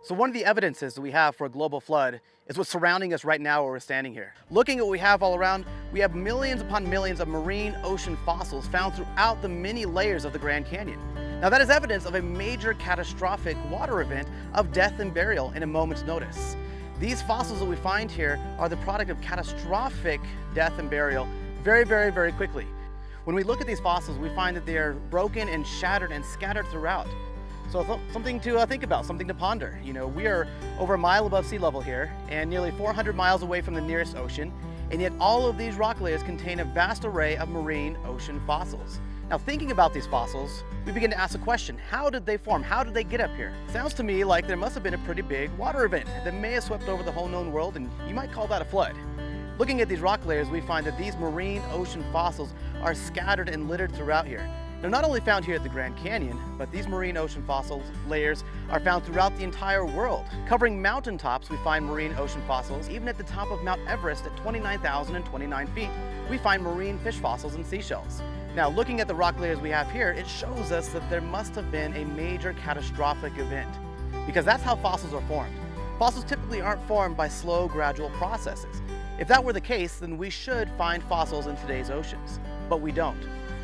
So one of the evidences that we have for a global flood is what's surrounding us right now where we're standing here. Looking at what we have all around, we have millions upon millions of marine ocean fossils found throughout the many layers of the Grand Canyon. Now that is evidence of a major catastrophic water event of death and burial in a moment's notice. These fossils that we find here are the product of catastrophic death and burial very quickly. When we look at these fossils, we find that they are broken and shattered and scattered throughout. So something to think about, something to ponder. You know, we are over a mile above sea level here and nearly 400 miles away from the nearest ocean, and yet all of these rock layers contain a vast array of marine ocean fossils. Now thinking about these fossils, we begin to ask the question, how did they form? How did they get up here? Sounds to me like there must have been a pretty big water event that may have swept over the whole known world, and you might call that a flood. Looking at these rock layers, we find that these marine ocean fossils are scattered and littered throughout here. They're not only found here at the Grand Canyon, but these marine ocean fossil layers are found throughout the entire world. Covering mountaintops, we find marine ocean fossils. Even at the top of Mount Everest at 29,029 feet, we find marine fish fossils and seashells. Now, looking at the rock layers we have here, it shows us that there must have been a major catastrophic event, because that's how fossils are formed. Fossils typically aren't formed by slow, gradual processes. If that were the case, then we should find fossils in today's oceans, but we don't.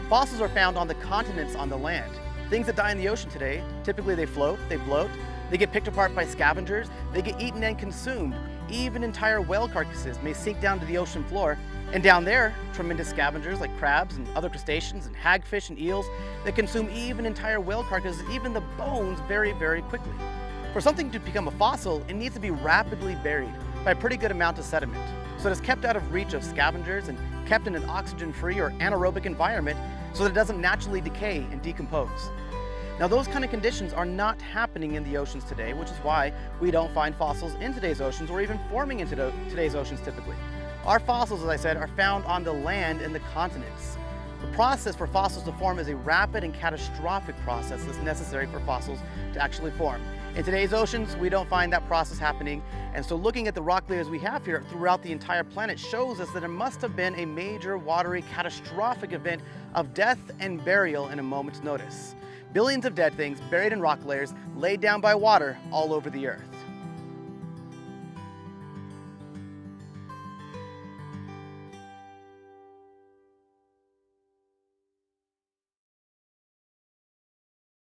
Fossils are found on the continents on the land. Things that die in the ocean today, typically they float, they bloat, they get picked apart by scavengers, they get eaten and consumed. Even entire whale carcasses may sink down to the ocean floor, and down there, tremendous scavengers like crabs and other crustaceans and hagfish and eels that consume even entire whale carcasses, even the bones very quickly. For something to become a fossil, it needs to be rapidly buried by a pretty good amount of sediment, so that it's kept out of reach of scavengers and kept in an oxygen-free or anaerobic environment so that it doesn't naturally decay and decompose. Now those kind of conditions are not happening in the oceans today, which is why we don't find fossils in today's oceans or even forming into today's oceans typically. Our fossils, as I said, are found on the land and the continents. The process for fossils to form is a rapid and catastrophic process that's necessary for fossils to actually form. In today's oceans, we don't find that process happening, and so looking at the rock layers we have here throughout the entire planet shows us that there must have been a major watery catastrophic event of death and burial in a moment's notice. Billions of dead things buried in rock layers laid down by water all over the earth.